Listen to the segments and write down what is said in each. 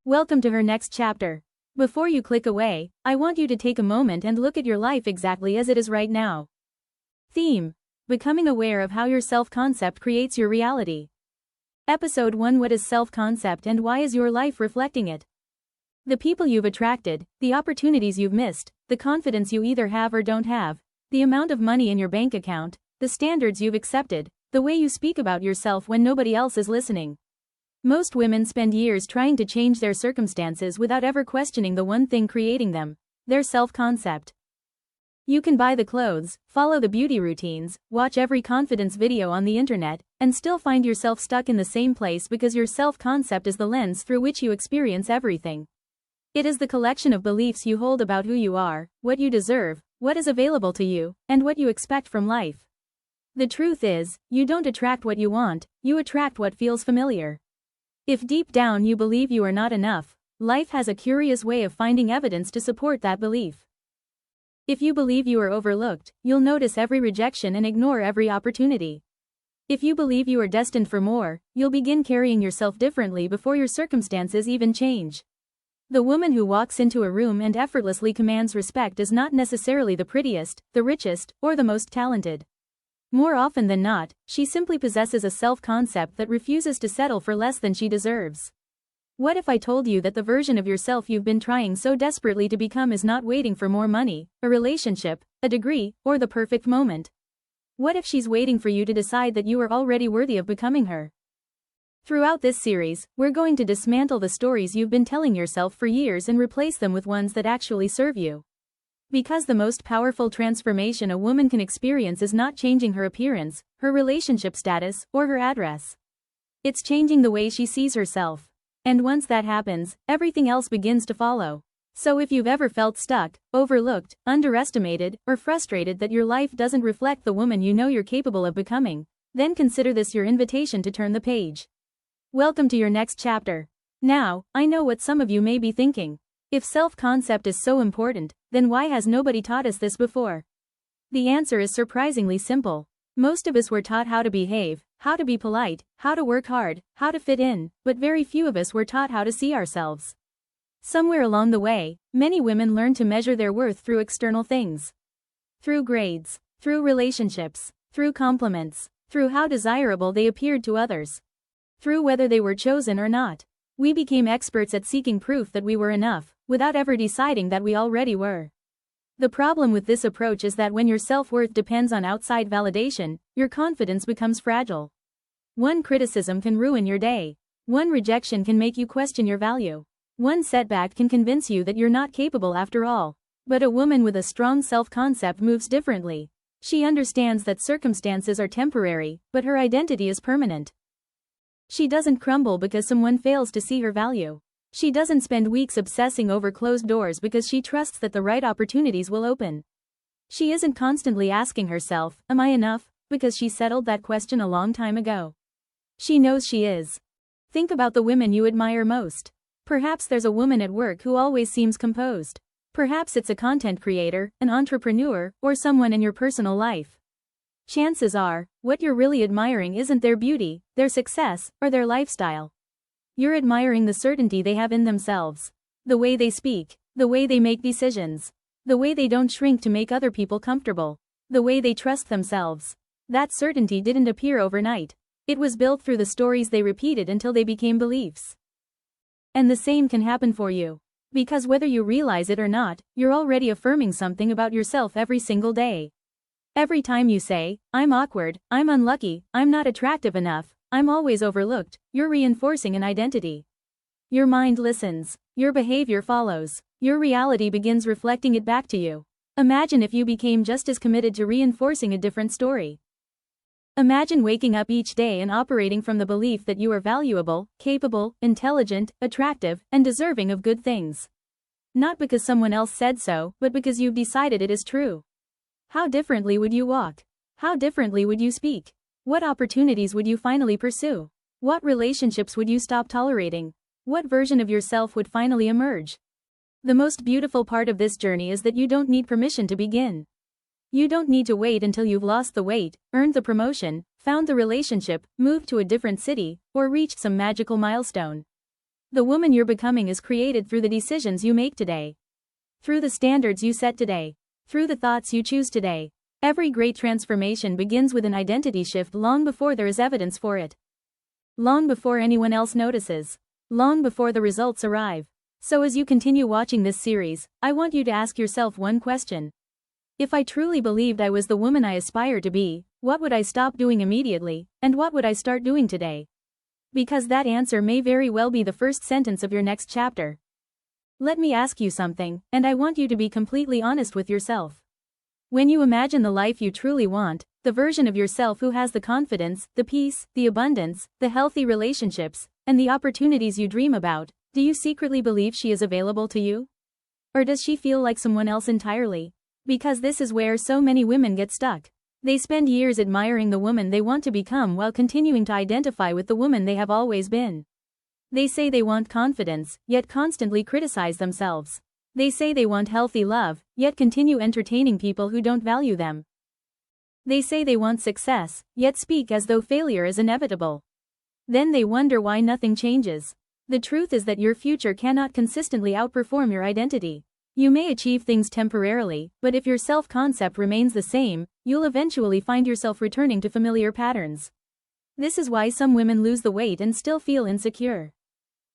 Welcome to her next chapter. Before you click away, I want you to take a moment and look at your life exactly as it is right now. Theme: Becoming aware of how your self-concept creates your reality. Episode 1: What is self-concept and why is your life reflecting it? The people you've attracted, the opportunities you've missed, the confidence you either have or don't have, the amount of money in your bank account, the standards you've accepted, the way you speak about yourself when nobody else is listening. Most women spend years trying to change their circumstances without ever questioning the one thing creating them: their self-concept. You can buy the clothes, follow the beauty routines, watch every confidence video on the internet, and still find yourself stuck in the same place because your self-concept is the lens through which you experience everything. It is the collection of beliefs you hold about who you are, what you deserve, what is available to you, and what you expect from life. The truth is, you don't attract what you want, you attract what feels familiar. If deep down you believe you are not enough, life has a curious way of finding evidence to support that belief. If you believe you are overlooked, you'll notice every rejection and ignore every opportunity. If you believe you are destined for more, you'll begin carrying yourself differently before your circumstances even change. The woman who walks into a room and effortlessly commands respect is not necessarily the prettiest, the richest, or the most talented. More often than not, she simply possesses a self-concept that refuses to settle for less than she deserves. What if I told you that the version of yourself you've been trying so desperately to become is not waiting for more money, a relationship, a degree, or the perfect moment? What if she's waiting for you to decide that you are already worthy of becoming her? Throughout this series, we're going to dismantle the stories you've been telling yourself for years and replace them with ones that actually serve you. Because the most powerful transformation a woman can experience is not changing her appearance, her relationship status, or her address. It's changing the way she sees herself. And once that happens, everything else begins to follow. So if you've ever felt stuck, overlooked, underestimated, or frustrated that your life doesn't reflect the woman you know you're capable of becoming, then consider this your invitation to turn the page. Welcome to your next chapter. Now, I know what some of you may be thinking. If self-concept is so important, then why has nobody taught us this before? The answer is surprisingly simple. Most of us were taught how to behave, how to be polite, how to work hard, how to fit in, but very few of us were taught how to see ourselves. Somewhere along the way, many women learned to measure their worth through external things. Through grades, through relationships, through compliments, through how desirable they appeared to others, through whether they were chosen or not. We became experts at seeking proof that we were enough, without ever deciding that we already were. The problem with this approach is that when your self-worth depends on outside validation, your confidence becomes fragile. One criticism can ruin your day. One rejection can make you question your value. One setback can convince you that you're not capable after all. But a woman with a strong self-concept moves differently. She understands that circumstances are temporary, but her identity is permanent. She doesn't crumble because someone fails to see her value. She doesn't spend weeks obsessing over closed doors because she trusts that the right opportunities will open. She isn't constantly asking herself, "Am I enough?" because she settled that question a long time ago. She knows she is. Think about the women you admire most. Perhaps there's a woman at work who always seems composed. Perhaps it's a content creator, an entrepreneur, or someone in your personal life. Chances are, what you're really admiring isn't their beauty, their success, or their lifestyle. You're admiring the certainty they have in themselves. The way they speak, the way they make decisions, the way they don't shrink to make other people comfortable, the way they trust themselves. That certainty didn't appear overnight. It was built through the stories they repeated until they became beliefs. And the same can happen for you. Because whether you realize it or not, you're already affirming something about yourself every single day. Every time you say, "I'm awkward, I'm unlucky, I'm not attractive enough, I'm always overlooked," you're reinforcing an identity. Your mind listens. Your behavior follows. Your reality begins reflecting it back to you. Imagine if you became just as committed to reinforcing a different story. Imagine waking up each day and operating from the belief that you are valuable, capable, intelligent, attractive, and deserving of good things. Not because someone else said so, but because you've decided it is true. How differently would you walk? How differently would you speak? What opportunities would you finally pursue? What relationships would you stop tolerating? What version of yourself would finally emerge? The most beautiful part of this journey is that you don't need permission to begin. You don't need to wait until you've lost the weight, earned the promotion, found the relationship, moved to a different city, or reached some magical milestone. The woman you're becoming is created through the decisions you make today. Through the standards you set today. Through the thoughts you choose today. Every great transformation begins with an identity shift long before there is evidence for it. Long before anyone else notices. Long before the results arrive. So as you continue watching this series, I want you to ask yourself one question. If I truly believed I was the woman I aspire to be, what would I stop doing immediately, and what would I start doing today? Because that answer may very well be the first sentence of your next chapter. Let me ask you something, and I want you to be completely honest with yourself. When you imagine the life you truly want, the version of yourself who has the confidence, the peace, the abundance, the healthy relationships, and the opportunities you dream about, do you secretly believe she is available to you? Or does she feel like someone else entirely? Because this is where so many women get stuck. They spend years admiring the woman they want to become while continuing to identify with the woman they have always been. They say they want confidence, yet constantly criticize themselves. They say they want healthy love, yet continue entertaining people who don't value them. They say they want success, yet speak as though failure is inevitable. Then they wonder why nothing changes. The truth is that your future cannot consistently outperform your identity. You may achieve things temporarily, but if your self-concept remains the same, you'll eventually find yourself returning to familiar patterns. This is why some women lose the weight and still feel insecure.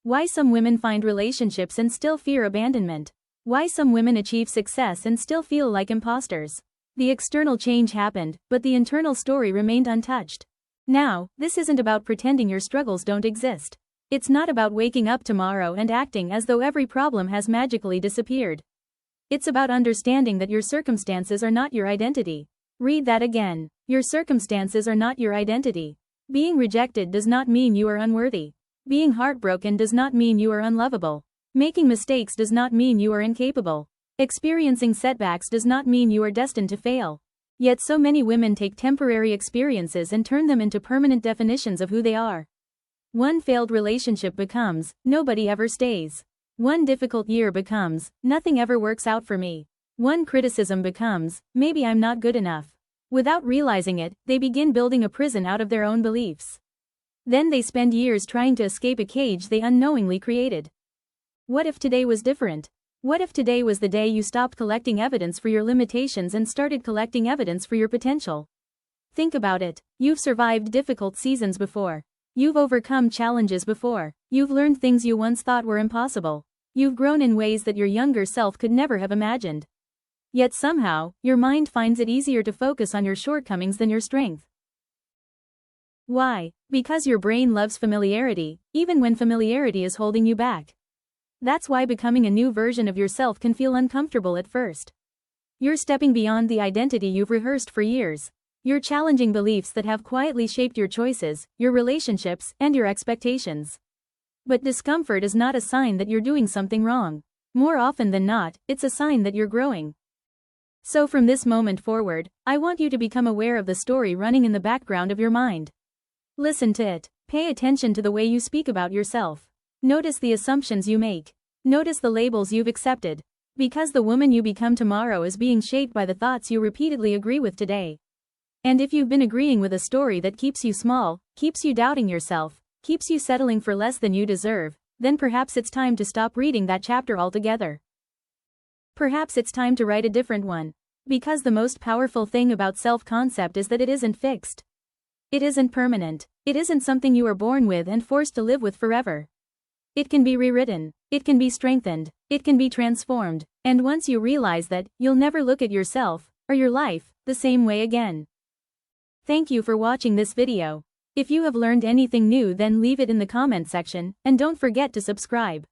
Why some women find relationships and still fear abandonment. Why some women achieve success and still feel like imposters. The external change happened, but the internal story remained untouched. Now, this isn't about pretending your struggles don't exist. It's not about waking up tomorrow and acting as though every problem has magically disappeared. It's about understanding that your circumstances are not your identity. Read that again. Your circumstances are not your identity. Being rejected does not mean you are unworthy. Being heartbroken does not mean you are unlovable. Making mistakes does not mean you are incapable. Experiencing setbacks does not mean you are destined to fail. Yet so many women take temporary experiences and turn them into permanent definitions of who they are. One failed relationship becomes, nobody ever stays. One difficult year becomes, nothing ever works out for me. One criticism becomes, maybe I'm not good enough. Without realizing it, they begin building a prison out of their own beliefs. Then they spend years trying to escape a cage they unknowingly created. What if today was different? What if today was the day you stopped collecting evidence for your limitations and started collecting evidence for your potential? Think about it. You've survived difficult seasons before. You've overcome challenges before. You've learned things you once thought were impossible. You've grown in ways that your younger self could never have imagined. Yet somehow, your mind finds it easier to focus on your shortcomings than your strength. Why? Because your brain loves familiarity, even when familiarity is holding you back. That's why becoming a new version of yourself can feel uncomfortable at first. You're stepping beyond the identity you've rehearsed for years. You're challenging beliefs that have quietly shaped your choices, your relationships, and your expectations. But discomfort is not a sign that you're doing something wrong. More often than not, it's a sign that you're growing. So from this moment forward, I want you to become aware of the story running in the background of your mind. Listen to it. Pay attention to the way you speak about yourself. Notice the assumptions you make. Notice the labels you've accepted. Because the woman you become tomorrow is being shaped by the thoughts you repeatedly agree with today. And if you've been agreeing with a story that keeps you small, keeps you doubting yourself, keeps you settling for less than you deserve, then perhaps it's time to stop reading that chapter altogether. Perhaps it's time to write a different one. Because the most powerful thing about self-concept is that it isn't fixed. It isn't permanent. It isn't something you are born with and forced to live with forever. It can be rewritten. It can be strengthened. It can be transformed. And once you realize that, you'll never look at yourself, or your life, the same way again. Thank you for watching this video. If you have learned anything new, then leave it in the comment section, and don't forget to subscribe.